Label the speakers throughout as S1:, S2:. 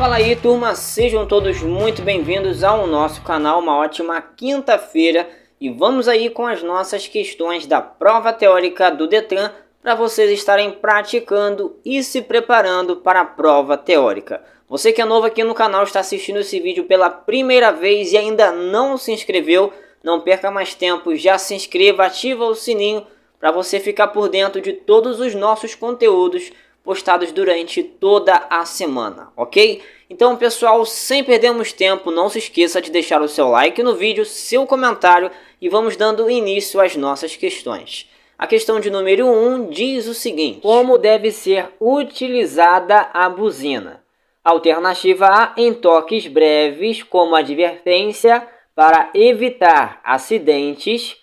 S1: Fala aí, turma, sejam todos muito bem-vindos ao nosso canal. Uma ótima quinta-feira e vamos aí com as nossas questões da prova teórica do Detran para vocês estarem praticando e se preparando para a prova teórica. Você que é novo aqui no canal, está assistindo esse vídeo pela primeira vez e ainda não se inscreveu, não perca mais tempo, já se inscreva, ativa o sininho para você ficar por dentro de todos os nossos conteúdos postados durante toda a semana, ok? Então, pessoal, sem perdermos tempo, não se esqueça de deixar o seu like no vídeo, seu comentário e vamos dando início às nossas questões. A questão de número 1 diz o seguinte: como deve ser utilizada a buzina? Alternativa A, em toques breves, como advertência para evitar acidentes.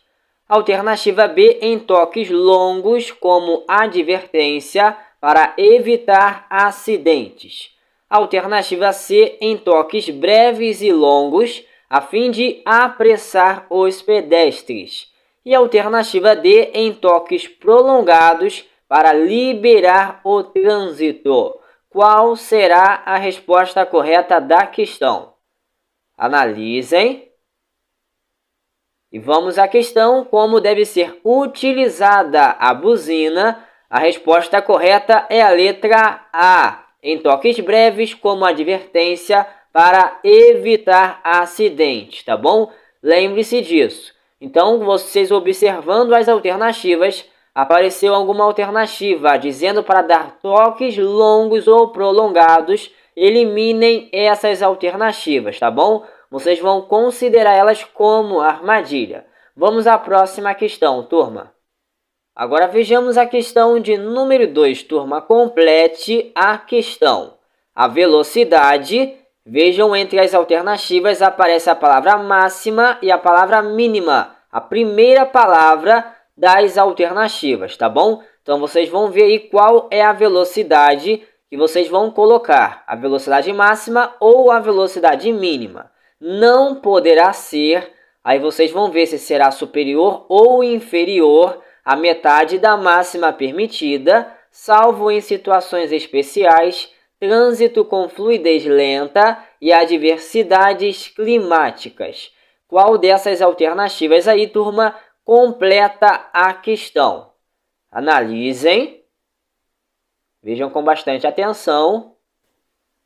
S1: Alternativa B, em toques longos, como advertência para evitar acidentes. Alternativa C, em toques breves e longos, a fim de apressar os pedestres. E alternativa D, em toques prolongados, para liberar o trânsito. Qual será a resposta correta da questão? Analisem. E vamos à questão: como deve ser utilizada a buzina? A resposta correta é a letra A, em toques breves como advertência para evitar acidentes, tá bom? Lembre-se disso. Então, vocês observando as alternativas, apareceu alguma alternativa dizendo para dar toques longos ou prolongados, eliminem essas alternativas, tá bom? Vocês vão considerar elas como armadilha. Vamos à próxima questão, turma. Agora vejamos a questão de número 2, turma. Complete a questão. A velocidade, vejam entre as alternativas aparece a palavra máxima e a palavra mínima. A primeira palavra das alternativas, tá bom? Então vocês vão ver aí qual é a velocidade que vocês vão colocar. A velocidade máxima ou a velocidade mínima. Não poderá ser, aí vocês vão ver se será superior ou inferior a metade da máxima permitida, salvo em situações especiais, trânsito com fluidez lenta e adversidades climáticas. Qual dessas alternativas aí, turma, completa a questão? Analisem, vejam com bastante atenção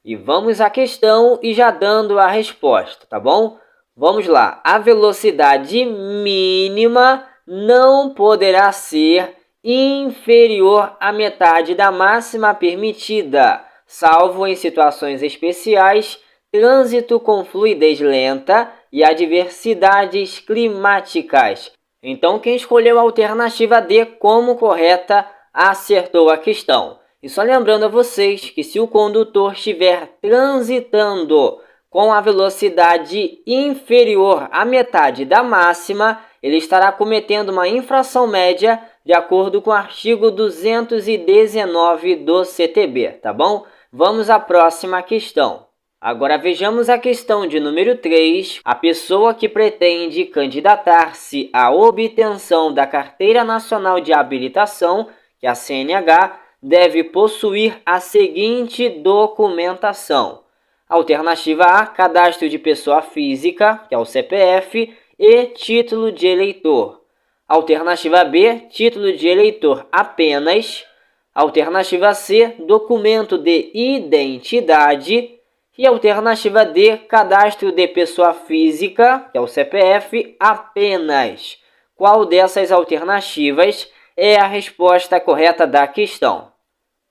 S1: e vamos à questão e já dando a resposta, tá bom? Vamos lá, a velocidade mínima não poderá ser inferior à metade da máxima permitida, salvo em situações especiais, trânsito com fluidez lenta e adversidades climáticas. Então, quem escolheu a alternativa D como correta, acertou a questão. E só lembrando a vocês que se o condutor estiver transitando com a velocidade inferior à metade da máxima, ele estará cometendo uma infração média de acordo com o artigo 219 do CTB, tá bom? Vamos à próxima questão. Agora vejamos a questão de número 3. A pessoa que pretende candidatar-se à obtenção da Carteira Nacional de Habilitação, que é a CNH, deve possuir a seguinte documentação. Alternativa A, cadastro de pessoa física, que é o CPF, e título de eleitor. Alternativa B, título de eleitor apenas. Alternativa C, documento de identidade. E alternativa D, cadastro de pessoa física, que é o CPF, apenas. Qual dessas alternativas é a resposta correta da questão?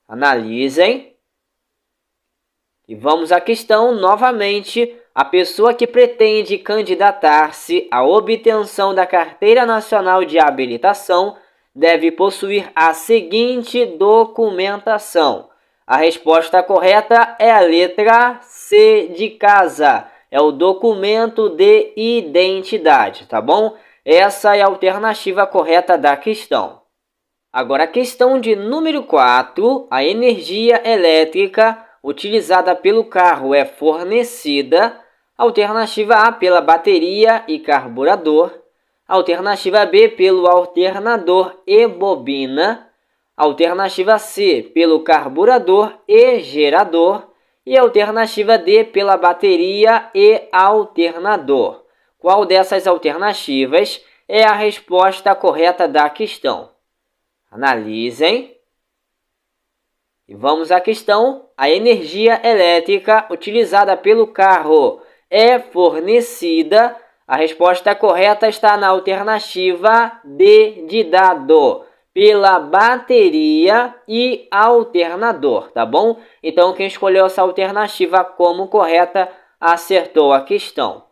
S1: Analisem. E vamos à questão novamente. A pessoa que pretende candidatar-se à obtenção da Carteira Nacional de Habilitação deve possuir a seguinte documentação. A resposta correta é a letra C de casa. É o documento de identidade, tá bom? Essa é a alternativa correta da questão. Agora a questão de número 4. A energia elétrica utilizada pelo carro é fornecida. Alternativa A, pela bateria e carburador. Alternativa B, pelo alternador e bobina. Alternativa C, pelo carburador e gerador. E alternativa D, pela bateria e alternador. Qual dessas alternativas é a resposta correta da questão? Analisem. E vamos à questão. A energia elétrica utilizada pelo carro é fornecida. A resposta correta está na alternativa D de dado, pela bateria e alternador, tá bom? Então, quem escolheu essa alternativa como correta acertou a questão.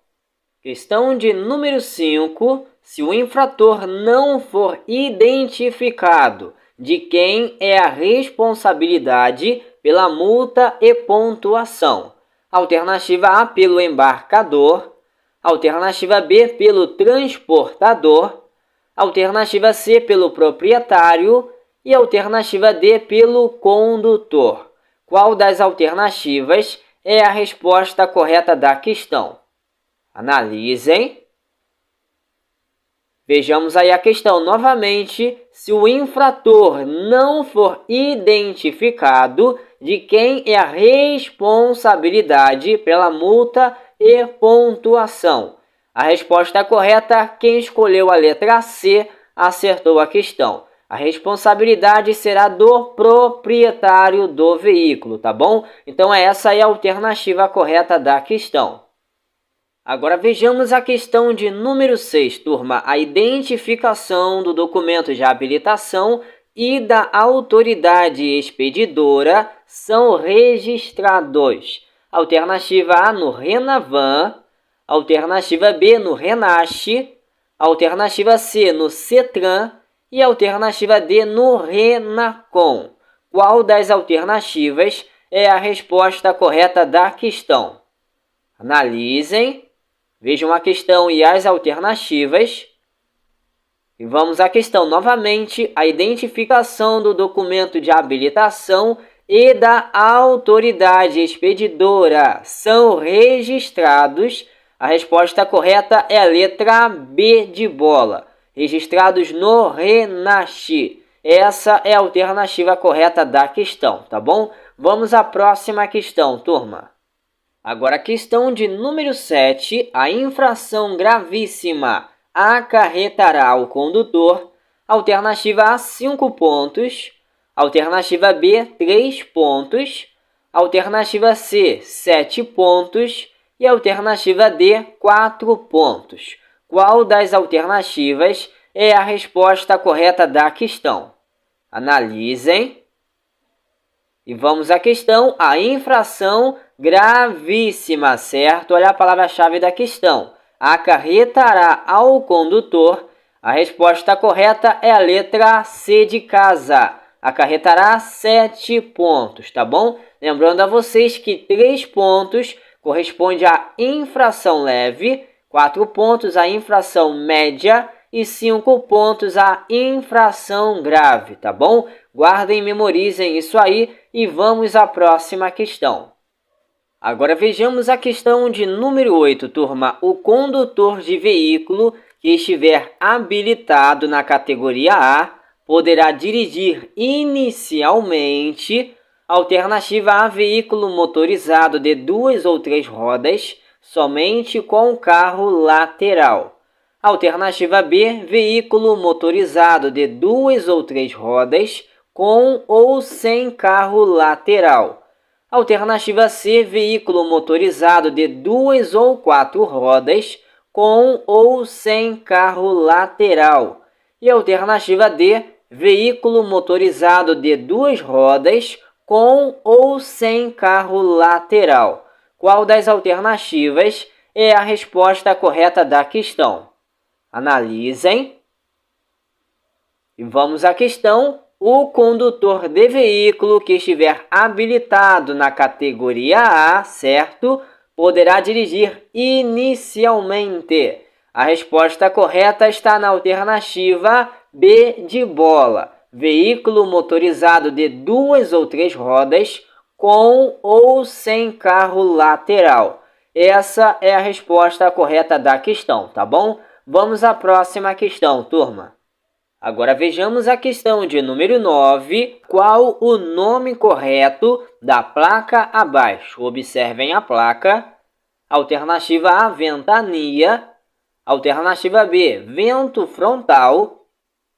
S1: Questão de número 5. Se o infrator não for identificado, de quem é a responsabilidade pela multa e pontuação? Alternativa A, pelo embarcador. Alternativa B, pelo transportador. Alternativa C, pelo proprietário. E alternativa D, pelo condutor. Qual das alternativas é a resposta correta da questão? Analisem. Vejamos aí a questão novamente. Se o infrator não for identificado, de quem é a responsabilidade pela multa e pontuação? A resposta correta, quem escolheu a letra C, acertou a questão. A responsabilidade será do proprietário do veículo, tá bom? Então essa é a alternativa correta da questão. Agora vejamos a questão de número 6, turma. A identificação do documento de habilitação e da autoridade expedidora são registrados. Alternativa A no Renavan, alternativa B no Renache, alternativa C no Cetran e alternativa D no Renacom. Qual das alternativas é a resposta correta da questão? Analisem. Vejam a questão e as alternativas. E vamos à questão novamente. A identificação do documento de habilitação e da autoridade expedidora são registrados. A resposta correta é a letra B de bola. Registrados no Renache. Essa é a alternativa correta da questão, tá bom? Vamos à próxima questão, turma. Agora, a questão de número 7. A infração gravíssima acarretará ao condutor. Alternativa A, 5 pontos. Alternativa B, 3 pontos. Alternativa C, 7 pontos. E alternativa D, 4 pontos. Qual das alternativas é a resposta correta da questão? Analisem. E vamos à questão. A infração gravíssima, certo? Olha a palavra-chave da questão. Acarretará ao condutor. A resposta correta é a letra C de casa. Acarretará 7 pontos, tá bom? Lembrando a vocês que 3 pontos corresponde à infração leve, 4 pontos à infração média e 5 pontos à infração grave, tá bom? Guardem e memorizem isso aí e vamos à próxima questão. Agora vejamos a questão de número 8, turma. O condutor de veículo que estiver habilitado na categoria A poderá dirigir inicialmente. Alternativa A, veículo motorizado de 2 ou 3 rodas, somente com carro lateral. Alternativa B, veículo motorizado de 2 ou 3 rodas, com ou sem carro lateral. Alternativa C, veículo motorizado de 2 ou 4 rodas, com ou sem carro lateral. E alternativa D, veículo motorizado de 2 rodas, com ou sem carro lateral. Qual das alternativas é a resposta correta da questão? Analisem. E vamos à questão. O condutor de veículo que estiver habilitado na categoria A, certo? Poderá dirigir inicialmente. A resposta correta está na alternativa B de bola. Veículo motorizado de 2 ou 3 rodas, com ou sem carro lateral. Essa é a resposta correta da questão, tá bom? Vamos à próxima questão, turma. Agora vejamos a questão de número 9. Qual o nome correto da placa abaixo? Observem a placa. Alternativa A, ventania. Alternativa B, vento frontal.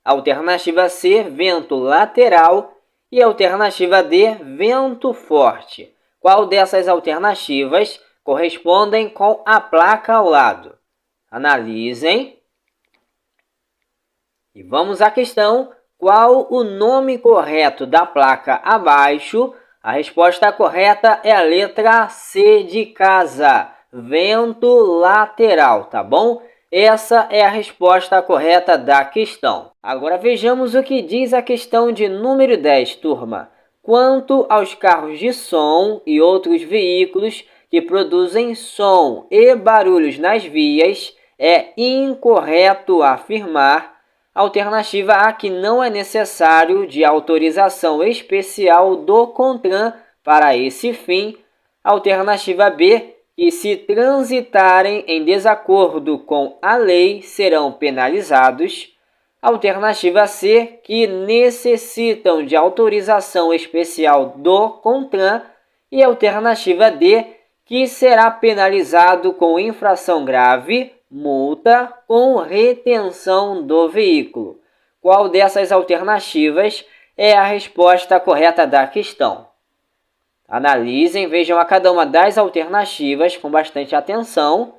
S1: Alternativa C, vento lateral. E alternativa D, vento forte. Qual dessas alternativas correspondem com a placa ao lado? Analisem. E vamos à questão. Qual o nome correto da placa abaixo? A resposta correta é a letra C de casa. Vento lateral, tá bom? Essa é a resposta correta da questão. Agora vejamos o que diz a questão de número 10, turma. Quanto aos carros de som e outros veículos que produzem som e barulhos nas vias, é incorreto afirmar. Alternativa A, que não é necessário de autorização especial do CONTRAN para esse fim. Alternativa B, que se transitarem em desacordo com a lei serão penalizados. Alternativa C, que necessitam de autorização especial do CONTRAN. E alternativa D, que será penalizado com infração grave, multa com retenção do veículo. Qual dessas alternativas é a resposta correta da questão? Analisem, vejam a cada uma das alternativas com bastante atenção.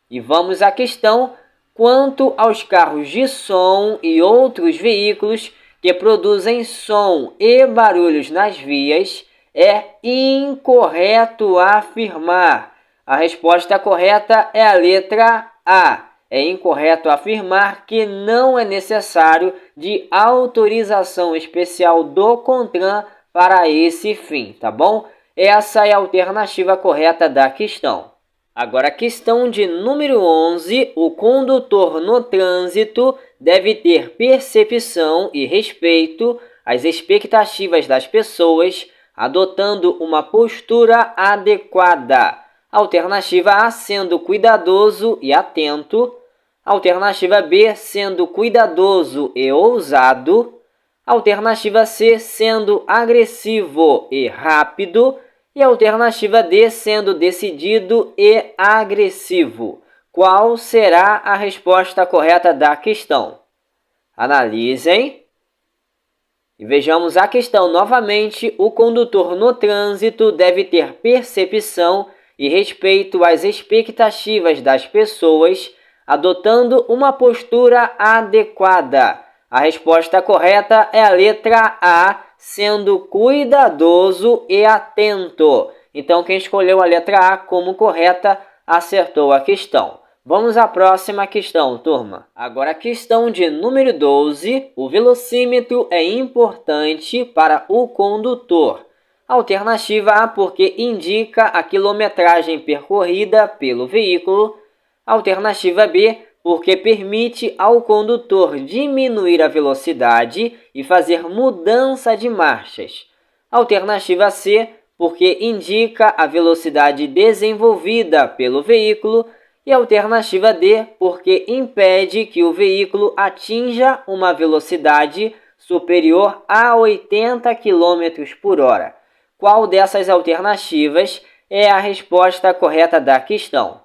S1: E vamos à questão. Quanto aos carros de som e outros veículos que produzem som e barulhos nas vias, é incorreto afirmar. A resposta correta é a letra A. É incorreto afirmar que não é necessário de autorização especial do CONTRAN para esse fim, tá bom? Essa é a alternativa correta da questão. Agora, a questão de número 11. O condutor no trânsito deve ter percepção e respeito às expectativas das pessoas, adotando uma postura adequada. Alternativa A, sendo cuidadoso e atento. Alternativa B, sendo cuidadoso e ousado. Alternativa C, sendo agressivo e rápido. E alternativa D, sendo decidido e agressivo. Qual será a resposta correta da questão? Analisem. E vejamos a questão novamente. O condutor no trânsito deve ter percepção e respeito às expectativas das pessoas, adotando uma postura adequada. A resposta correta é a letra A, sendo cuidadoso e atento. Então, quem escolheu a letra A como correta, acertou a questão. Vamos à próxima questão, turma. Agora, a questão de número 12. O velocímetro é importante para o condutor. Alternativa A, porque indica a quilometragem percorrida pelo veículo. Alternativa B, porque permite ao condutor diminuir a velocidade e fazer mudança de marchas. Alternativa C, porque indica a velocidade desenvolvida pelo veículo. E alternativa D, porque impede que o veículo atinja uma velocidade superior a 80 km por hora. Qual dessas alternativas é a resposta correta da questão?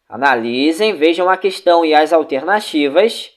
S1: Analisem, vejam a questão e as alternativas.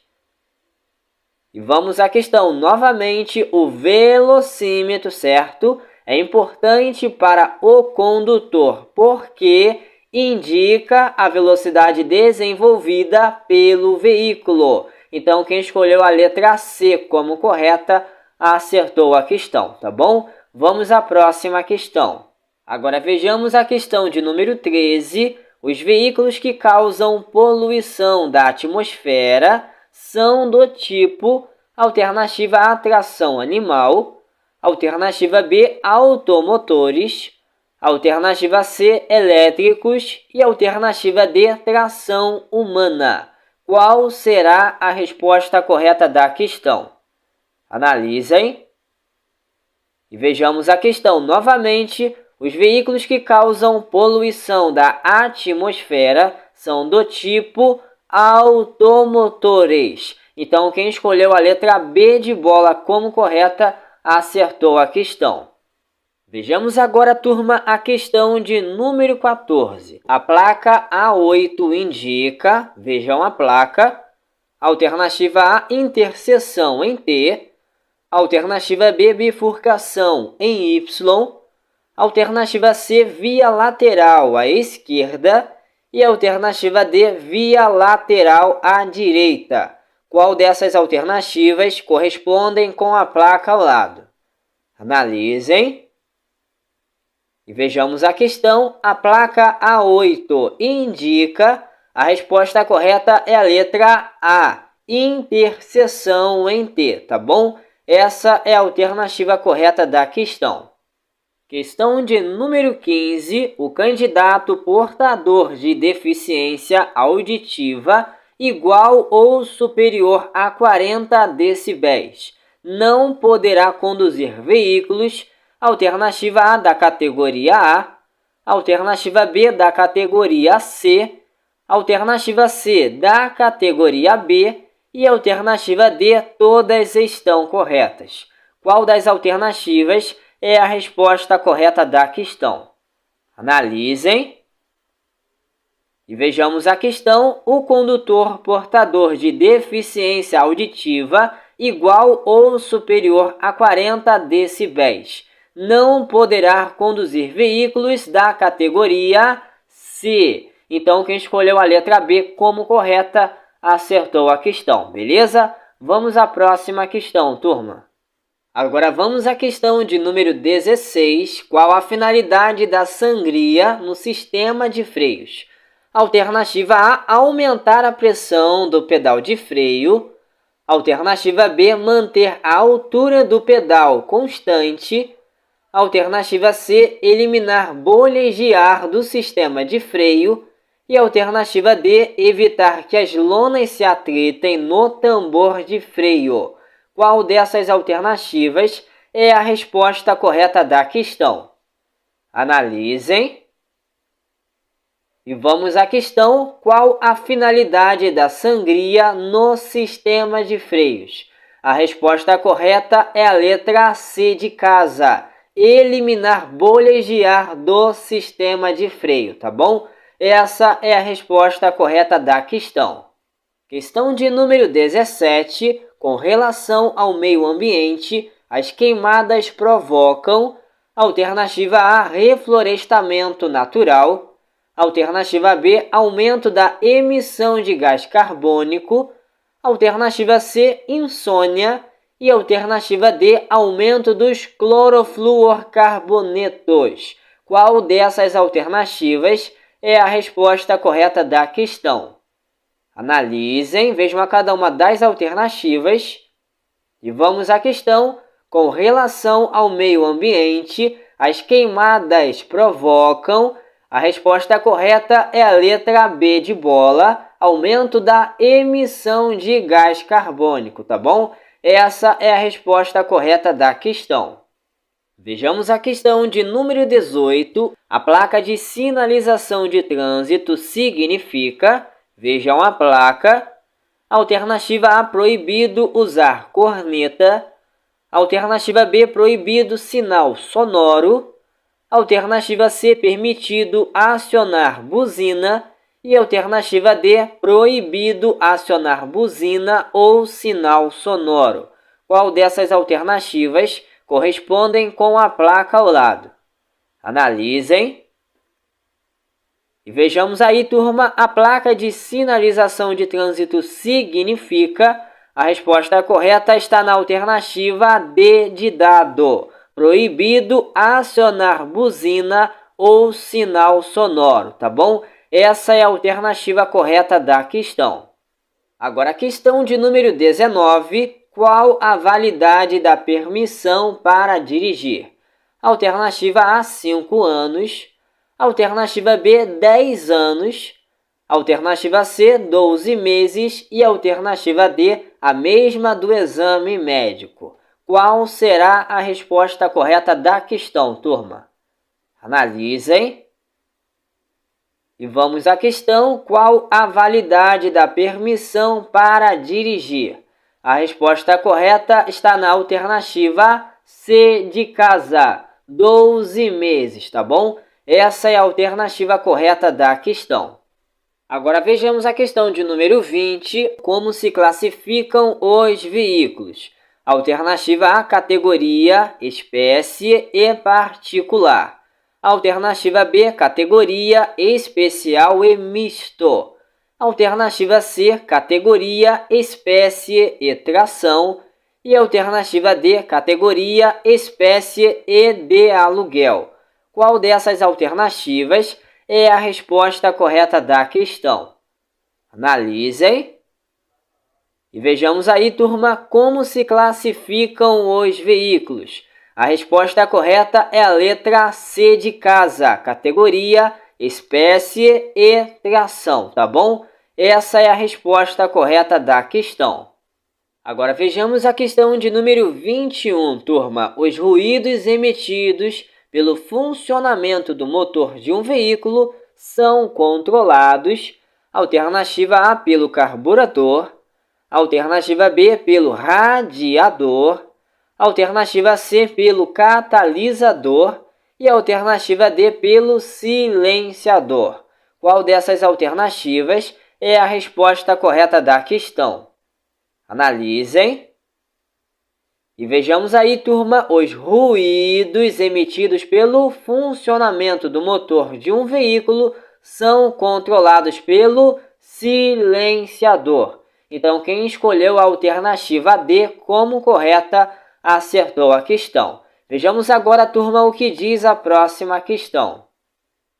S1: E vamos à questão. Novamente, o velocímetro, certo? É importante para o condutor, porque indica a velocidade desenvolvida pelo veículo. Então, quem escolheu a letra C como correta, acertou a questão, tá bom? Vamos à próxima questão. Agora vejamos a questão de número 13. Os veículos que causam poluição da atmosfera são do tipo: alternativa A, tração animal. Alternativa B, automotores. Alternativa C, elétricos. E alternativa D, tração humana. Qual será a resposta correta da questão? Analisem. E vejamos a questão novamente. Os veículos que causam poluição da atmosfera são do tipo automotores. Então, quem escolheu a letra B de bola como correta, acertou a questão. Vejamos agora, turma, a questão de número 14. A placa A8 indica, vejam a placa, alternativa A, interseção em T, alternativa B, bifurcação em Y, alternativa C, via lateral à esquerda e alternativa D, via lateral à direita. Qual dessas alternativas correspondem com a placa ao lado? Analisem. E vejamos a questão. A placa A8 indica, a resposta correta é a letra A, interseção em T, tá bom? Essa é a alternativa correta da questão. Questão de número 15. O candidato portador de deficiência auditiva igual ou superior a 40 decibéis não poderá conduzir veículos. Alternativa A da categoria A, alternativa B da categoria C, alternativa C da categoria B e alternativa D, todas estão corretas. Qual das alternativas é a resposta correta da questão? Analisem. E vejamos a questão. O condutor portador de deficiência auditiva igual ou superior a 40 decibéis não poderá conduzir veículos da categoria C. Então, quem escolheu a letra B como correta, acertou a questão, beleza? Vamos à próxima questão, turma. Agora vamos à questão de número 16. Qual a finalidade da sangria no sistema de freios? Alternativa A, aumentar a pressão do pedal de freio. Alternativa B, manter a altura do pedal constante. Alternativa C, eliminar bolhas de ar do sistema de freio. E alternativa D, evitar que as lonas se atritem no tambor de freio. Qual dessas alternativas é a resposta correta da questão? Analisem. E vamos à questão. Qual a finalidade da sangria no sistema de freios? A resposta correta é a letra C de casa. Eliminar bolhas de ar do sistema de freio, tá bom? Essa é a resposta correta da questão. Questão de número 17. Com relação ao meio ambiente, as queimadas provocam. Alternativa A, reflorestamento natural. Alternativa B, aumento da emissão de gás carbônico. Alternativa C, insônia. E alternativa D, aumento dos clorofluorcarbonetos. Qual dessas alternativas é a resposta correta da questão? Analisem, vejam a cada uma das alternativas. E vamos à questão. Com relação ao meio ambiente, as queimadas provocam. A resposta correta é a letra B de bola, aumento da emissão de gás carbônico, tá bom? Essa é a resposta correta da questão. Vejamos a questão de número 18. A placa de sinalização de trânsito significa, vejam a placa, alternativa A, proibido usar corneta, alternativa B, proibido sinal sonoro, alternativa C, permitido acionar buzina e alternativa D, proibido acionar buzina ou sinal sonoro. Qual dessas alternativas correspondem com a placa ao lado? Analisem. E vejamos aí, turma, a placa de sinalização de trânsito significa. A resposta correta está na alternativa D de dado. Proibido acionar buzina ou sinal sonoro, tá bom? Essa é a alternativa correta da questão. Agora a questão de número 19. Qual a validade da permissão para dirigir? Alternativa A, 5 anos. Alternativa B, 10 anos. Alternativa C, 12 meses. E alternativa D, a mesma do exame médico. Qual será a resposta correta da questão, turma? Analisem. E vamos à questão. Qual a validade da permissão para dirigir? A resposta correta está na alternativa C de casa, 12 meses, tá bom? Essa é a alternativa correta da questão. Agora vejamos a questão de número 20, como se classificam os veículos. Alternativa A, categoria, espécie e particular. Alternativa B, categoria, especial e misto. Alternativa C, categoria, espécie e tração. E alternativa D, categoria, espécie e de aluguel. Qual dessas alternativas é a resposta correta da questão? Analisem. E vejamos aí, turma, como se classificam os veículos. A resposta correta é a letra C de casa, categoria, espécie e tração, tá bom? Essa é a resposta correta da questão. Agora vejamos a questão de número 21, turma. Os ruídos emitidos pelo funcionamento do motor de um veículo são controlados. Alternativa A, pelo carburador. Alternativa B, pelo radiador. Alternativa C, pelo catalisador. E alternativa D, pelo silenciador. Qual dessas alternativas é a resposta correta da questão? Analisem. E vejamos aí, turma, os ruídos emitidos pelo funcionamento do motor de um veículo são controlados pelo silenciador. Então, quem escolheu a alternativa D como correta acertou a questão. Vejamos agora, turma, o que diz a próxima questão.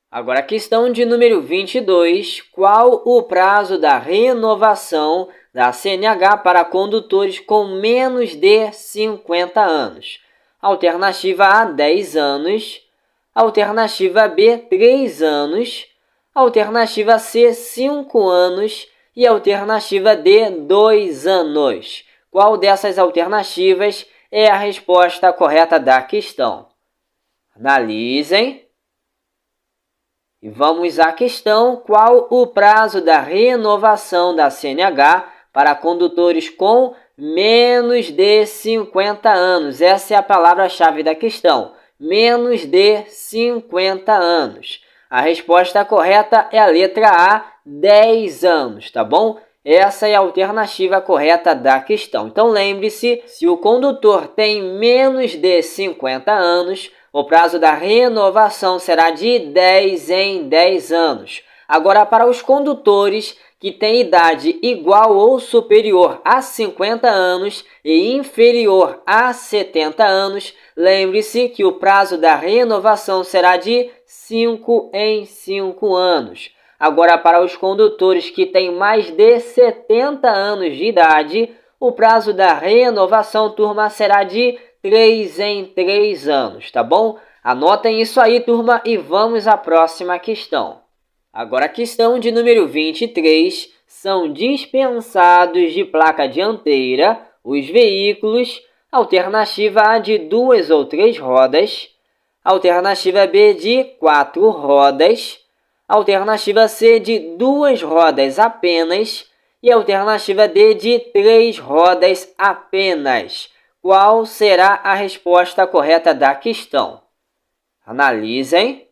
S1: Agora, a questão de número 22. Qual o prazo da renovação da CNH para condutores com menos de 50 anos? Alternativa A, 10 anos. Alternativa B, 3 anos. Alternativa C, 5 anos. E alternativa D, 2 anos. Qual dessas alternativas é a resposta correta da questão? Analisem. E vamos à questão. Qual o prazo da renovação da CNH para condutores com menos de 50 anos? Essa é a palavra-chave da questão. Menos de 50 anos. A resposta correta é a letra A, 10 anos, tá bom? Essa é a alternativa correta da questão. Então lembre-se, se o condutor tem menos de 50 anos, o prazo da renovação será de 10 em 10 anos. Agora, para os condutores que têm idade igual ou superior a 50 anos e inferior a 70 anos, lembre-se que o prazo da renovação será de 5 em 5 anos. Agora, para os condutores que têm mais de 70 anos de idade, o prazo da renovação, turma, será de 3 em 3 anos, tá bom? Anotem isso aí, turma, e vamos à próxima questão. Agora, a questão de número 23. São dispensados de placa dianteira os veículos. Alternativa A, de 2 ou 3 rodas. Alternativa B, de 4 rodas. Alternativa C, de 2 rodas apenas. E alternativa D, de 3 rodas apenas. Qual será a resposta correta da questão? Analisem.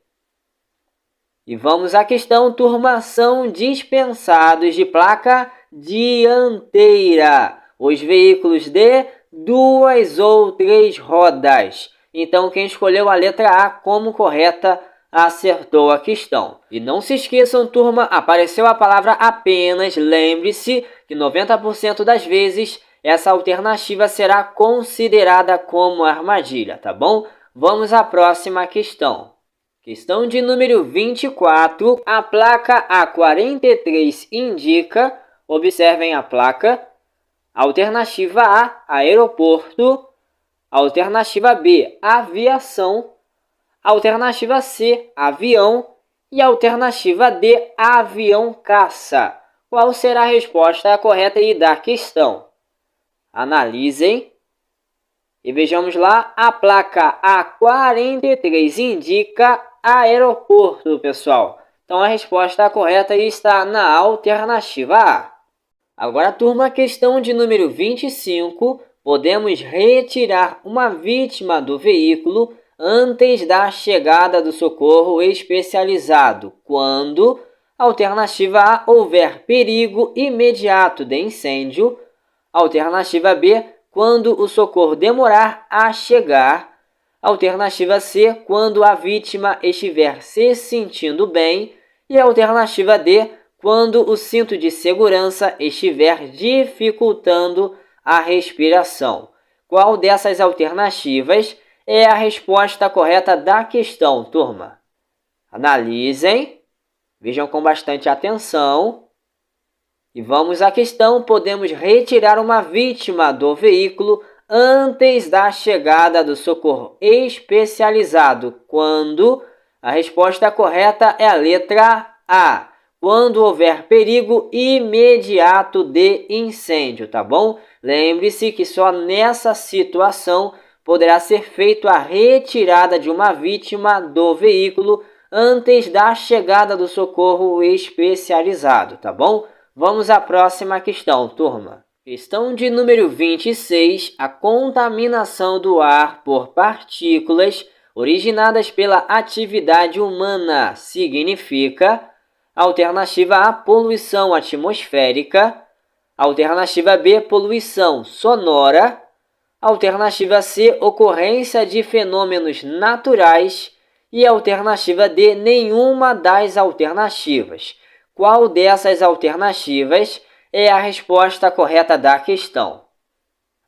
S1: E vamos à questão, turma. São dispensados de placa dianteira os veículos de 2 ou 3 rodas. Então, quem escolheu a letra A como correta acertou a questão. E não se esqueçam, turma, apareceu a palavra apenas. Lembre-se que 90% das vezes essa alternativa será considerada como armadilha, tá bom? Vamos à próxima questão. Questão de número 24. A placa A43 indica, observem a placa, alternativa A, aeroporto, alternativa B, aviação, alternativa C, avião e alternativa D, avião caça. Qual será a resposta correta aí da questão? Analisem. E vejamos lá, a placa A43 indica aeroporto, pessoal. Então a resposta correta está na alternativa A. Agora, turma, a questão de número 25, podemos retirar uma vítima do veículo antes da chegada do socorro especializado, quando, alternativa A, houver perigo imediato de incêndio, alternativa B, quando o socorro demorar a chegar, alternativa C, quando a vítima estiver se sentindo bem, e alternativa D, quando o cinto de segurança estiver dificultando a respiração. Qual dessas alternativas é a resposta correta da questão, turma? Analisem, vejam com bastante atenção. E vamos à questão. Podemos retirar uma vítima do veículo antes da chegada do socorro especializado, quando a resposta correta é a letra A. Quando houver perigo imediato de incêndio, tá bom? Lembre-se que só nessa situação poderá ser feita a retirada de uma vítima do veículo antes da chegada do socorro especializado, tá bom? Vamos à próxima questão, turma. Questão de número 26. A contaminação do ar por partículas originadas pela atividade humana significa: alternativa A, poluição atmosférica. Alternativa B, poluição sonora. Alternativa C, ocorrência de fenômenos naturais. E alternativa D, nenhuma das alternativas. Qual dessas alternativas é a resposta correta da questão?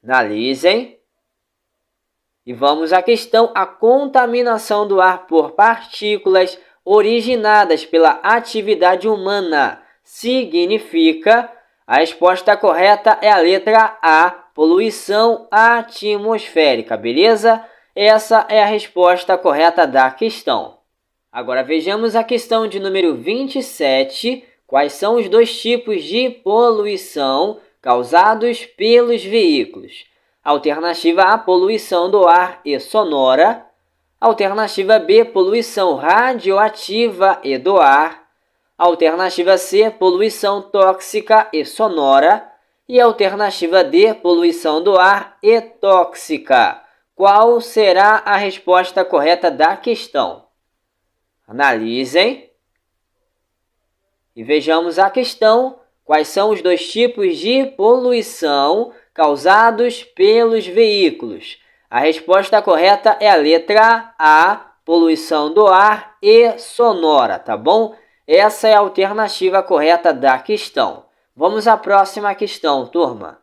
S1: Analisem. E vamos à questão. A contaminação do ar por partículas originadas pela atividade humana significa: a resposta correta é a letra A, poluição atmosférica, beleza? Essa é a resposta correta da questão. Agora vejamos a questão de número 27. Quais são os dois tipos de poluição causados pelos veículos? Alternativa A, poluição do ar e sonora. Alternativa B, poluição radioativa e do ar. Alternativa C, poluição tóxica e sonora. E alternativa D, poluição do ar e tóxica. Qual será a resposta correta da questão? Analisem. E vejamos a questão. Quais são os dois tipos de poluição causados pelos veículos? A resposta correta é a letra A, poluição do ar e sonora, tá bom? Essa é a alternativa correta da questão. Vamos à próxima questão, turma.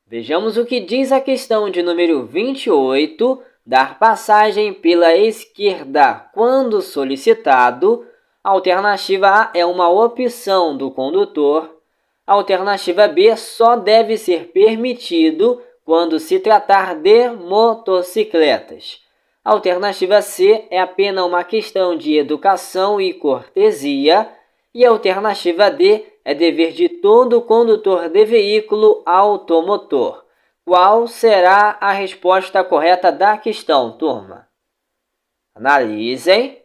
S1: Vejamos o que diz a questão de número 28. Dar passagem pela esquerda quando solicitado. Alternativa A é uma opção do condutor. Alternativa B, só deve ser permitido quando se tratar de motocicletas. Alternativa C é apenas uma questão de educação e cortesia. E alternativa D é dever de todo condutor de veículo automotor. Qual será a resposta correta da questão, turma? Analisem.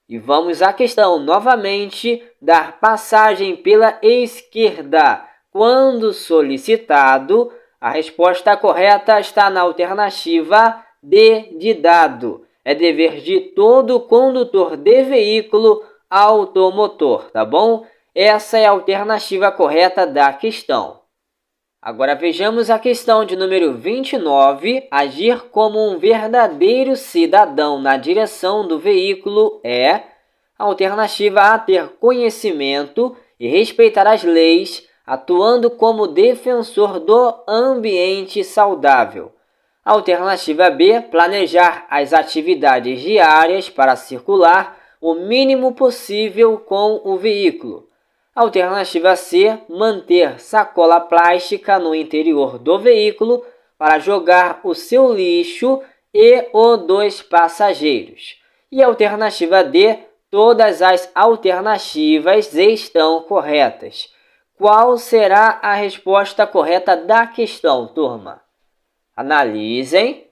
S1: E vamos à questão novamente. Dar passagem pela esquerda quando solicitado. A resposta correta está na alternativa D de dado. É dever de todo condutor de veículo automotor, tá bom? Essa é a alternativa correta da questão. Agora vejamos a questão de número 29. Agir como um verdadeiro cidadão na direção do veículo é: alternativa A, ter conhecimento e respeitar as leis, atuando como defensor do ambiente saudável. Alternativa B, planejar as atividades diárias para circular o mínimo possível com o veículo. Alternativa C, manter sacola plástica no interior do veículo para jogar o seu lixo e o dos passageiros. E alternativa D, todas as alternativas estão corretas. Qual será a resposta correta da questão, turma? Analisem.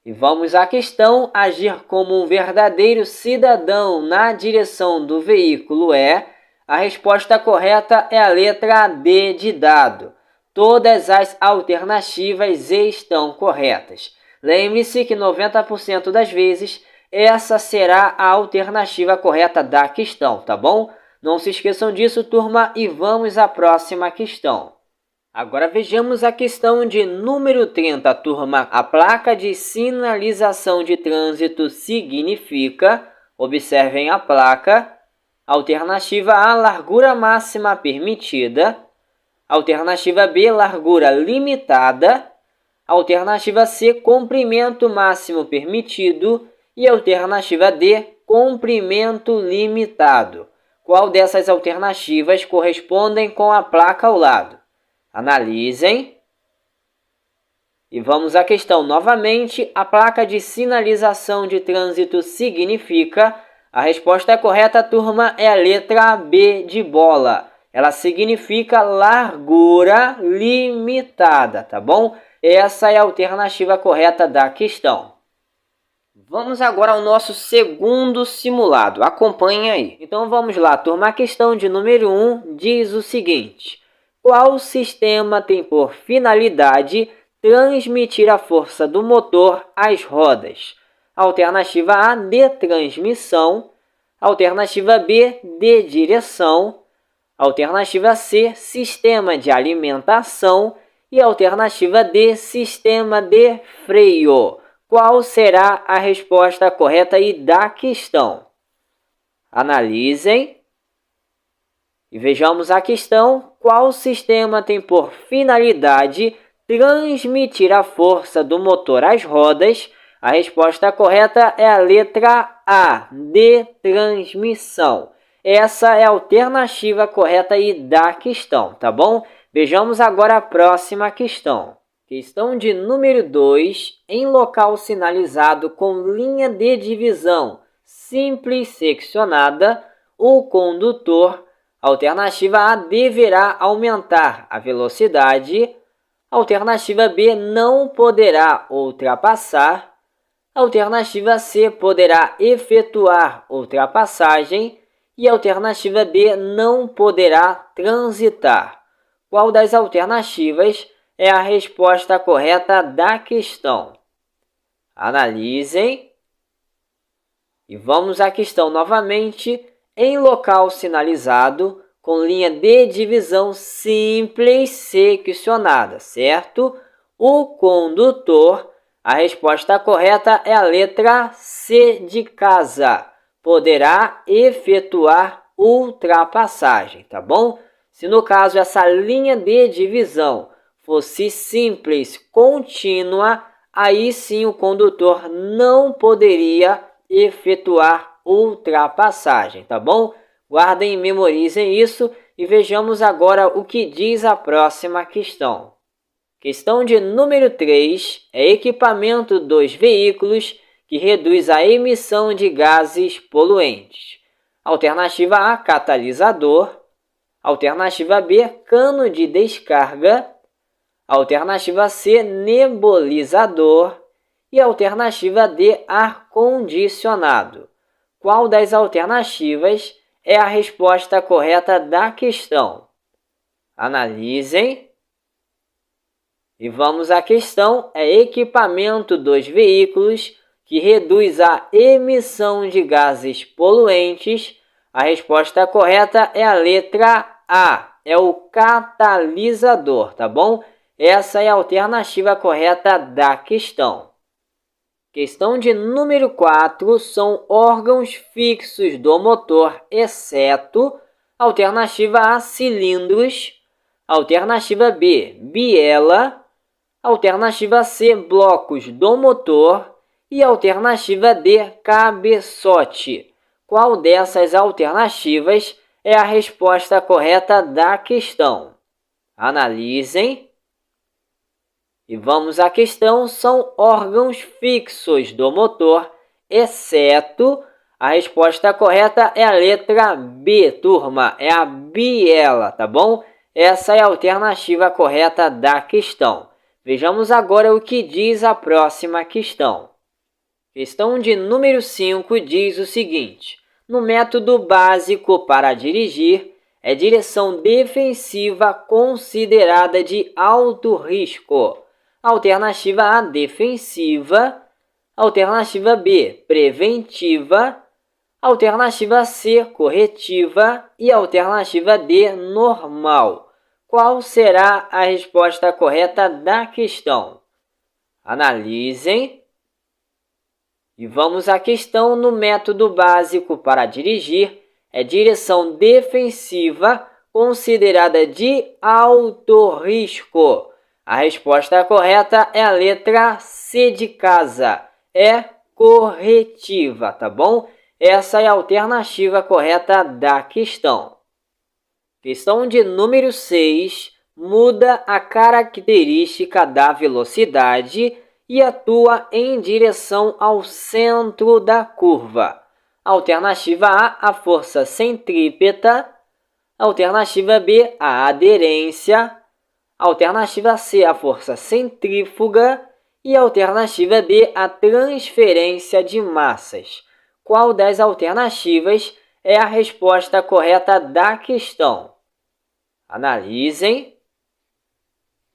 S1: E vamos à questão. Agir como um verdadeiro cidadão na direção do veículo é: A resposta correta é a letra D de dado. Todas as alternativas estão corretas. Lembre-se que 90% das vezes essa será a alternativa correta da questão, tá bom? Não se esqueçam disso, turma, e vamos à próxima questão. Agora vejamos a questão de número 30, turma. A placa de sinalização de trânsito significa, observem a placa, alternativa A, largura máxima permitida, alternativa B, largura limitada, alternativa C, comprimento máximo permitido e alternativa D, comprimento limitado. Qual dessas alternativas correspondem com a placa ao lado? Analisem. E vamos à questão novamente. A placa de sinalização de trânsito significa... A resposta correta, turma, é a letra B de bola. Ela significa largura limitada, tá bom? Essa é a alternativa correta da questão. Vamos agora ao nosso segundo simulado. Acompanhe aí. Então vamos lá, turma. A questão de número 1 diz o seguinte: qual sistema tem por finalidade transmitir a força do motor às rodas? Alternativa A, de transmissão. Alternativa B, de direção. Alternativa C, sistema de alimentação. E alternativa D, sistema de freio. Qual será a resposta correta aí da questão? Analisem. E vejamos a questão. Qual sistema tem por finalidade transmitir a força do motor às rodas? A resposta correta é a letra A, de transmissão. Essa é a alternativa correta aí da questão, tá bom? Vejamos agora a próxima questão. Questão de número 2. Em local sinalizado com linha de divisão simples seccionada, o condutor, alternativa A, deverá aumentar a velocidade. Alternativa B, não poderá ultrapassar. Alternativa C, poderá efetuar ultrapassagem. E alternativa D, não poderá transitar. Qual das alternativas é a resposta correta da questão? Analisem. E vamos à questão novamente. Em local sinalizado com linha de divisão simples seccionada, certo? O condutor, a resposta correta é a letra C de casa. Poderá efetuar ultrapassagem, tá bom? Se no caso essa linha de divisão fosse simples, contínua, aí sim o condutor não poderia efetuar ultrapassagem, tá bom? Guardem e memorizem isso e vejamos agora o que diz a próxima questão. Questão de número 3 é equipamento dos veículos que reduz a emissão de gases poluentes. Alternativa A, catalisador. Alternativa B, cano de descarga. Alternativa C, nebulizador. E alternativa D, ar-condicionado. Qual das alternativas é a resposta correta da questão? Analisem. E vamos à questão. É equipamento dos veículos que reduz a emissão de gases poluentes. A resposta correta é a letra A, é o catalisador, tá bom? Essa é a alternativa correta da questão. Questão de número 4 são órgãos fixos do motor, exceto alternativa A, cilindros, alternativa B, biela, alternativa C, blocos do motor e alternativa D, cabeçote. Qual dessas alternativas é a resposta correta da questão? Analisem. E vamos à questão. São órgãos fixos do motor, exceto... A resposta correta é a letra B, turma. É a biela, tá bom? Essa é a alternativa correta da questão. Vejamos agora o que diz a próxima questão. Questão de número 5 diz o seguinte: no método básico para dirigir, é direção defensiva considerada de alto risco? Alternativa A, defensiva. Alternativa B, preventiva. Alternativa C, corretiva. E alternativa D, normal. Qual será a resposta correta da questão? Analisem. E vamos à questão. No método básico para dirigir, é direção defensiva considerada de alto risco. A resposta correta é a letra C de casa. É corretiva, tá bom? Essa é a alternativa correta da questão. Questão de número 6. Muda a característica da velocidade e atua em direção ao centro da curva. Alternativa A, a força centrípeta. Alternativa B, a aderência. Alternativa C, a força centrífuga. E alternativa D, a transferência de massas. Qual das alternativas é a resposta correta da questão? Analisem.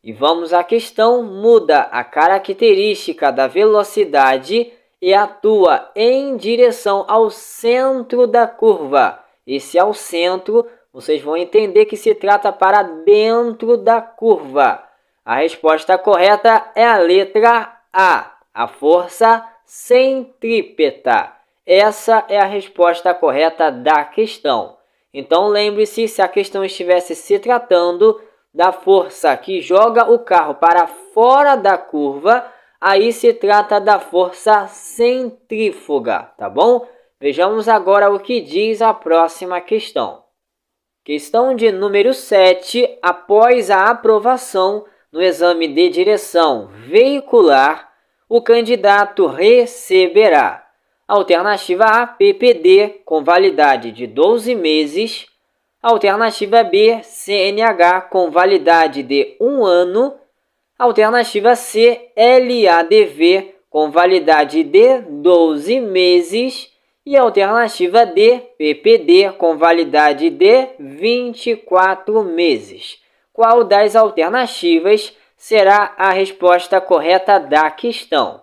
S1: E vamos à questão. Muda a característica da velocidade e atua em direção ao centro da curva. Esse ao centro, vocês vão entender que se trata para dentro da curva. A resposta correta é a letra A, a força centrípeta. Essa é a resposta correta da questão. Então lembre-se, se a questão estivesse se tratando da força que joga o carro para fora da curva, aí se trata da força centrífuga, tá bom? Vejamos agora o que diz a próxima questão. Questão de número 7. Após a aprovação no exame de direção veicular, o candidato receberá: alternativa A, PPD, com validade de 12 meses. Alternativa B, CNH, com validade de 1 ano. Alternativa C, LADV, com validade de 12 meses. E alternativa D, PPD, com validade de 24 meses. Qual das alternativas será a resposta correta da questão?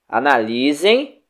S1: Analisem.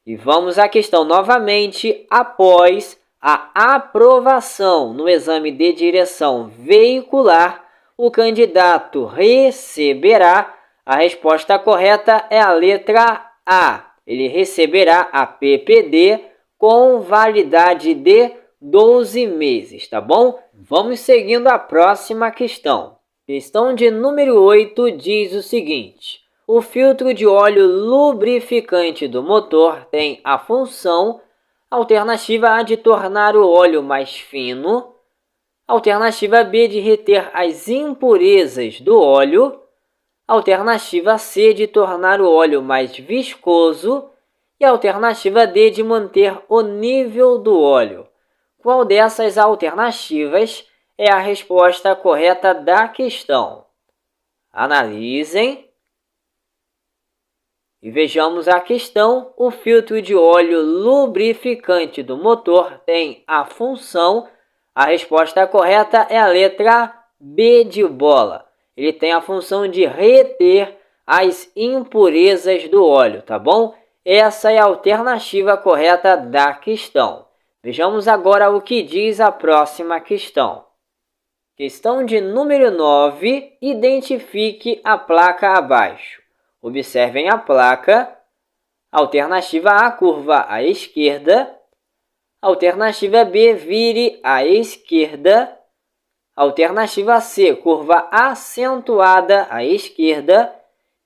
S1: E vamos à questão novamente. Após a aprovação no exame de direção veicular, o candidato receberá. A resposta correta é a letra A. Ele receberá a PPD com validade de 12 meses, tá bom? Vamos seguindo a próxima questão. Questão de número 8 diz o seguinte: o filtro de óleo lubrificante do motor tem a função: alternativa A, de tornar o óleo mais fino. Alternativa B, de reter as impurezas do óleo. Alternativa C, de tornar o óleo mais viscoso. E alternativa D, de manter o nível do óleo. Qual dessas alternativas é a resposta correta da questão? Analisem. E vejamos a questão. O filtro de óleo lubrificante do motor tem a função. A resposta correta é a letra B de bola. Ele tem a função de reter as impurezas do óleo, tá bom? Essa é a alternativa correta da questão. Vejamos agora o que diz a próxima questão. Questão de número 9. Identifique a placa abaixo. Observem a placa. Alternativa A, curva à esquerda. Alternativa B, vire à esquerda. Alternativa C, curva acentuada à esquerda.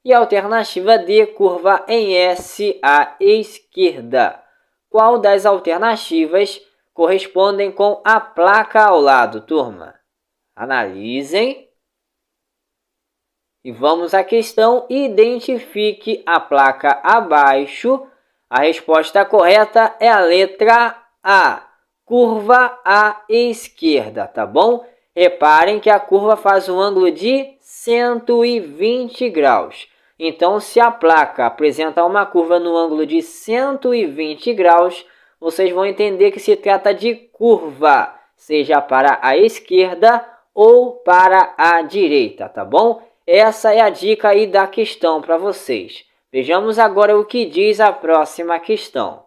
S1: E alternativa D, curva em S à esquerda. Qual das alternativas correspondem com a placa ao lado, turma? Analisem. E vamos à questão. Identifique a placa abaixo. A resposta correta é a letra A, curva à esquerda, tá bom? Reparem que a curva faz um ângulo de 120 graus. Então, se a placa apresenta uma curva no ângulo de 120 graus, vocês vão entender que se trata de curva. seja para a esquerda ou para a direita, tá bom? Essa é a dica aí da questão para vocês. Vejamos agora o que diz a próxima questão.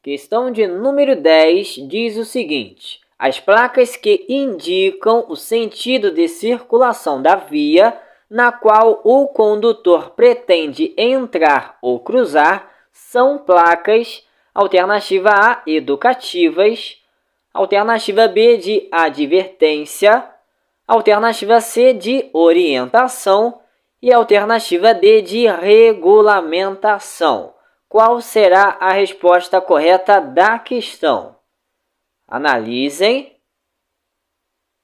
S1: Questão de número 10 diz o seguinte: as placas que indicam o sentido de circulação da via na qual o condutor pretende entrar ou cruzar são placas, alternativa A, educativas, alternativa B, de advertência, alternativa C, de orientação e alternativa D, de regulamentação. Qual será a resposta correta da questão? Analisem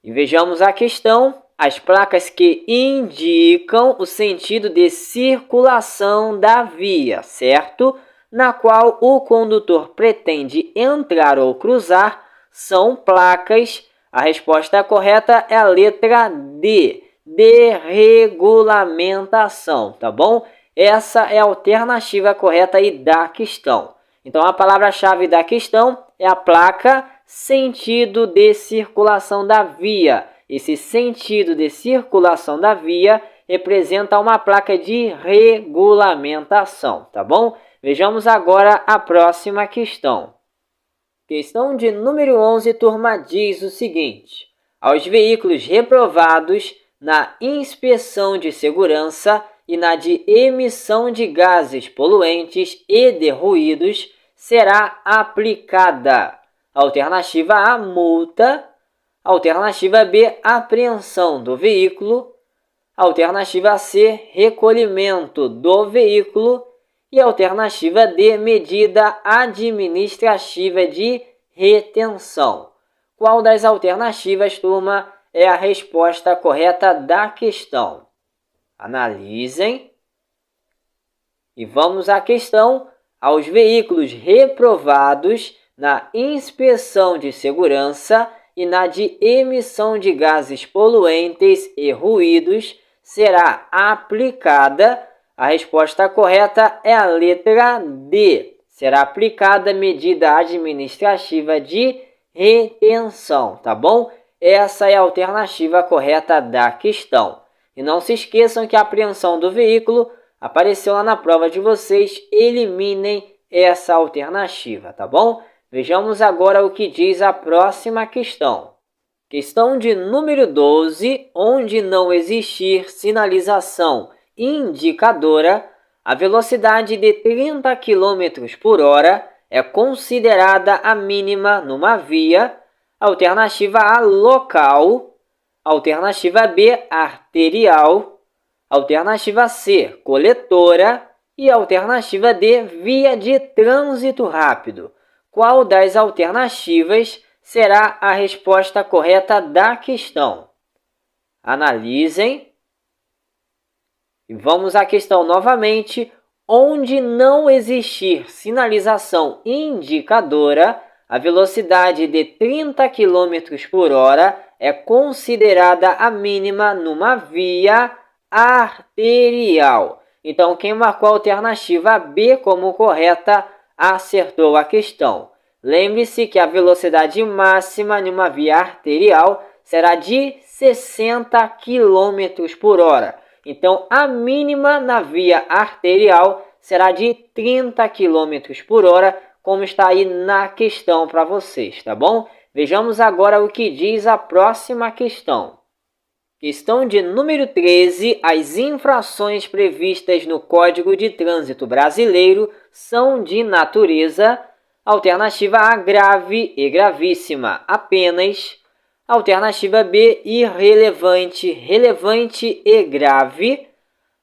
S1: e vejamos a questão. As placas que indicam o sentido de circulação da via, certo? Na qual o condutor pretende entrar ou cruzar são placas. A resposta correta é a letra D, de regulamentação, tá bom? Essa é a alternativa correta aí da questão. Então, a palavra-chave da questão é a placa sentido de circulação da via. Esse sentido de circulação da via representa uma placa de regulamentação, tá bom? Vejamos agora a próxima questão. Questão de número 11, turma, diz o seguinte: aos veículos reprovados na inspeção de segurança e na de emissão de gases poluentes e de ruídos será aplicada: alternativa A, multa, alternativa B, apreensão do veículo, alternativa C, recolhimento do veículo e alternativa D, medida administrativa de retenção. Qual das alternativas, turma, é a resposta correta da questão? Analisem e vamos à questão. Aos veículos reprovados na inspeção de segurança e na de emissão de gases poluentes e ruídos será aplicada. A resposta correta é a letra D. Será aplicada medida administrativa de retenção, tá bom? Essa é a alternativa correta da questão. E não se esqueçam que a apreensão do veículo apareceu lá na prova de vocês. Eliminem essa alternativa, tá bom? Vejamos agora o que diz a próxima questão. Questão de número 12, onde não existir sinalização indicadora, a velocidade de 30 km por hora é considerada a mínima numa via. Alternativa A, local, alternativa B, arterial, alternativa C, coletora e alternativa D, via de trânsito rápido. Qual das alternativas será a resposta correta da questão? Analisem. E vamos à questão novamente. Onde não existir sinalização indicadora, a velocidade de 30 km por hora é considerada a mínima numa via arterial. Então, quem marcou a alternativa B como correta acertou a questão. Lembre-se que a velocidade máxima em uma via arterial será de 60 km por hora. Então, a mínima na via arterial será de 30 km por hora, como está aí na questão para vocês, tá bom? Vejamos agora o que diz a próxima questão. Questão de número 13. As infrações previstas no Código de Trânsito Brasileiro são de natureza: alternativa A, grave e gravíssima apenas, alternativa B, irrelevante, relevante e grave,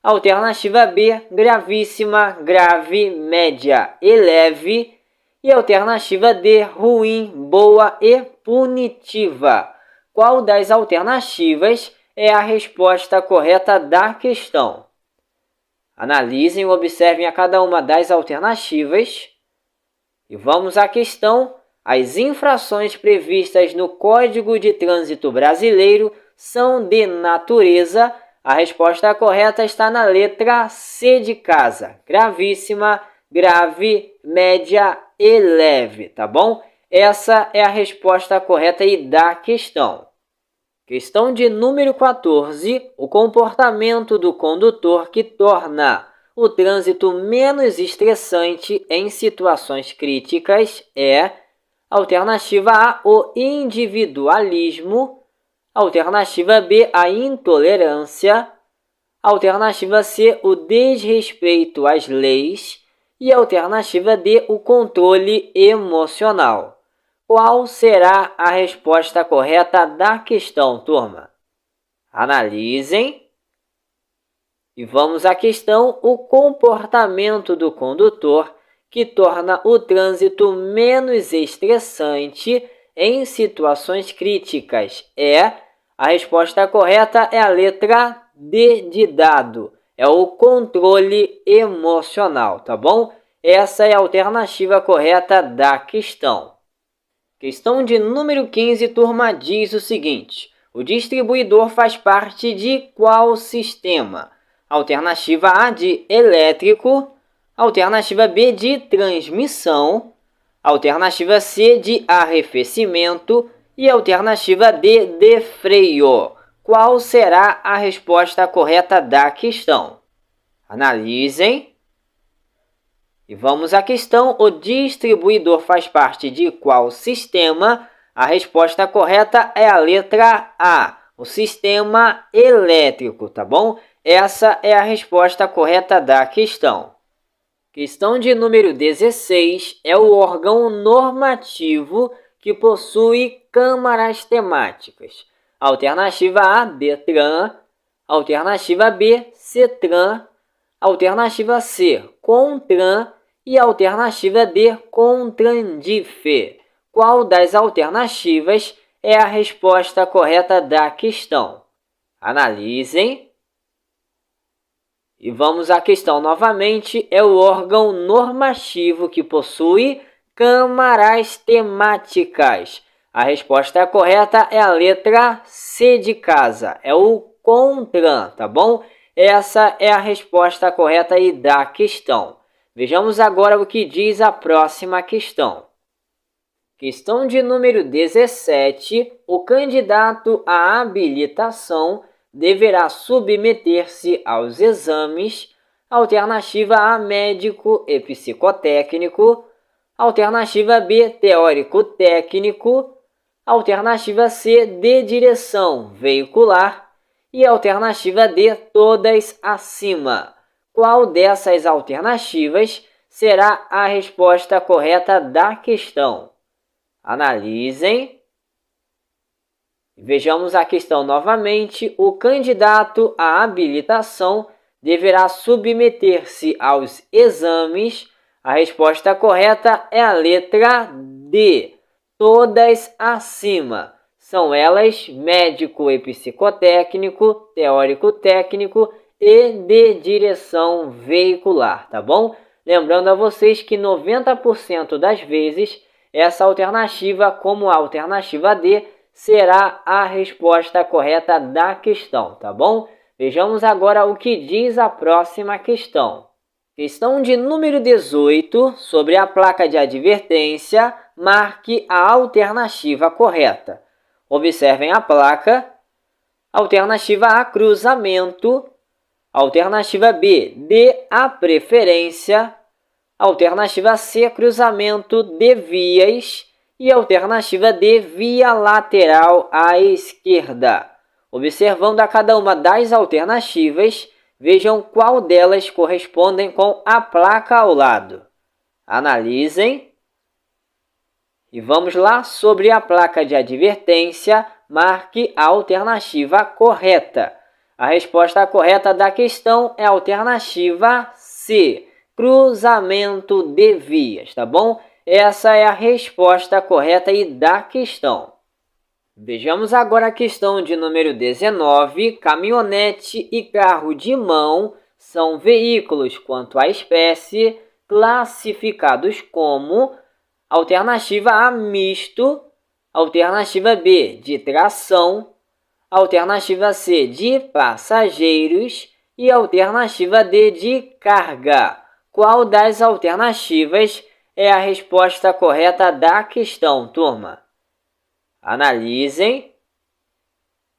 S1: alternativa B, gravíssima, grave, média e leve, e alternativa D, ruim, boa e punitiva. Qual das alternativas é a resposta correta da questão? Analisem e observem a cada uma das alternativas. E vamos à questão. As infrações previstas no Código de Trânsito Brasileiro são de natureza. A resposta correta está na letra C de casa: gravíssima, grave, média e leve, tá bom? Essa é a resposta correta aí da questão. Questão de número 14. O comportamento do condutor que torna o trânsito menos estressante em situações críticas é: alternativa A, o individualismo; alternativa B, a intolerância; alternativa C, o desrespeito às leis; e alternativa D, o controle emocional. Qual será a resposta correta da questão, turma? Analisem. E vamos à questão: o comportamento do condutor que torna o trânsito menos estressante em situações críticas é... A resposta correta é a letra D de dado. É o controle emocional, tá bom? Essa é a alternativa correta da questão. Questão de número 15, turma, diz o seguinte: o distribuidor faz parte de qual sistema? Alternativa A, de elétrico; alternativa B, de transmissão; alternativa C, de arrefecimento; e alternativa D, de freio. Qual será a resposta correta da questão? Analisem. E vamos à questão: o distribuidor faz parte de qual sistema? A resposta correta é a letra A, o sistema elétrico, tá bom? Essa é a resposta correta da questão. Questão de número 16. É o órgão normativo que possui câmaras temáticas. Alternativa A, DETRAN; alternativa B, CETRAN; alternativa C, CONTRAN; e alternativa D, CONTRANDIF. Qual das alternativas é a resposta correta da questão? Analisem. E vamos à questão novamente: é o órgão normativo que possui câmaras temáticas. A resposta correta é a letra C de casa, é o CONTRAN, tá bom? Essa é a resposta correta aí da questão. Vejamos agora o que diz a próxima questão. Questão de número 17. O candidato à habilitação deverá submeter-se aos exames. Alternativa A, médico e psicotécnico; alternativa B, teórico-técnico; alternativa C, de direção veicular; e alternativa D, todas acima. Qual dessas alternativas será a resposta correta da questão? Analisem. Vejamos a questão novamente. O candidato à habilitação deverá submeter-se aos exames. A resposta correta é a letra D, todas acima. São elas: médico e psicotécnico, teórico-técnico e de direção veicular, tá bom? Lembrando a vocês que 90% das vezes essa alternativa, como a alternativa D, será a resposta correta da questão, tá bom? Vejamos agora o que diz a próxima questão. Questão de número 18, sobre a placa de advertência, marque a alternativa correta. Observem a placa. Alternativa A, cruzamento; alternativa B, dê a preferência; alternativa C, cruzamento de vias; e alternativa D, via lateral à esquerda. Observando a cada uma das alternativas, vejam qual delas correspondem com a placa ao lado. Analisem. E vamos lá: sobre a placa de advertência, marque a alternativa correta. A resposta correta da questão é a alternativa C, cruzamento de vias, tá bom? Essa é a resposta correta aí da questão. Vejamos agora a questão de número 19. Caminhonete e carro de mão são veículos quanto à espécie classificados como: alternativa A, misto; alternativa B, de tração; alternativa C, de passageiros; e alternativa D, de carga. Qual das alternativas é a resposta correta da questão, turma. Analisem.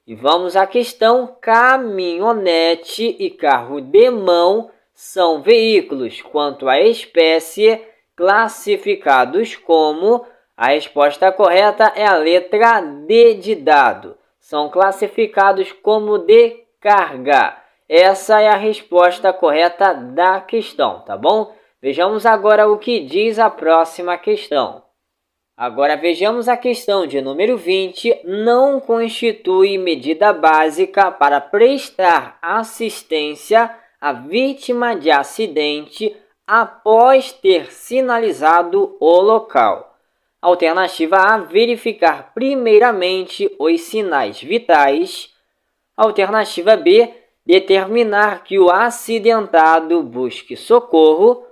S1: E vamos à questão. Caminhonete e carro de mão são veículos, quanto à espécie, classificados como... A resposta correta é a letra D de dado. São classificados como de carga. Essa é a resposta correta da questão, tá bom? Vejamos agora o que diz a próxima questão. Agora vejamos a questão de número 20. Não constitui medida básica para prestar assistência à vítima de acidente após ter sinalizado o local. Alternativa A, verificar primeiramente os sinais vitais. Alternativa B, determinar que o acidentado busque socorro.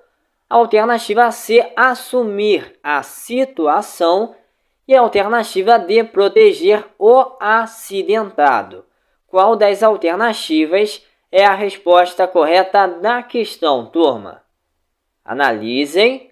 S1: Alternativa C, assumir a situação. E alternativa D, proteger o acidentado. Qual das alternativas é a resposta correta da questão, turma? Analisem.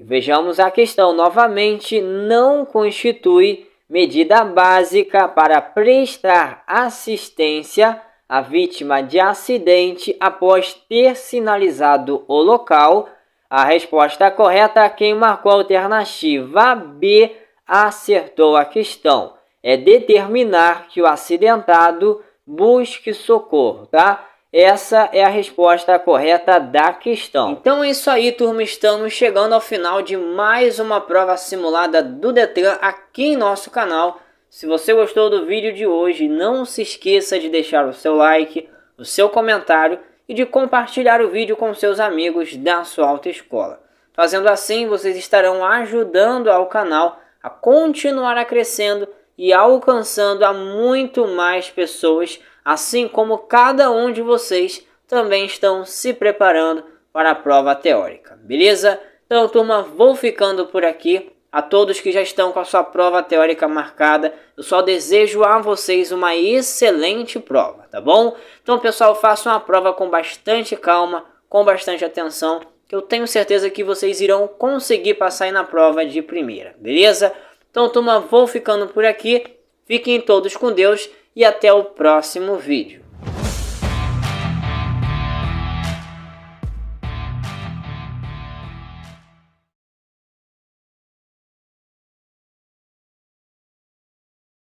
S1: Vejamos a questão novamente. Não constitui medida básica para prestar assistência à vítima de acidente após ter sinalizado o local. A resposta correta, quem marcou a alternativa B, acertou a questão. É determinar que o acidentado busque socorro, tá? Essa é a resposta correta da questão. Então é isso aí, turma. Estamos chegando ao final de mais uma prova simulada do Detran aqui em nosso canal. Se você gostou do vídeo de hoje, não se esqueça de deixar o seu like, o seu comentário e de compartilhar o vídeo com seus amigos da sua autoescola. Fazendo assim, vocês estarão ajudando ao canal a continuar crescendo e alcançando a muito mais pessoas, assim como cada um de vocês também estão se preparando para a prova teórica, beleza? Então, turma, vou ficando por aqui. A todos que já estão com a sua prova teórica marcada, eu só desejo a vocês uma excelente prova, tá bom? Então, pessoal, façam a prova com bastante calma, com bastante atenção, que eu tenho certeza que vocês irão conseguir passar aí na prova de primeira, beleza? Então, turma, vou ficando por aqui. Fiquem todos com Deus e até o próximo vídeo.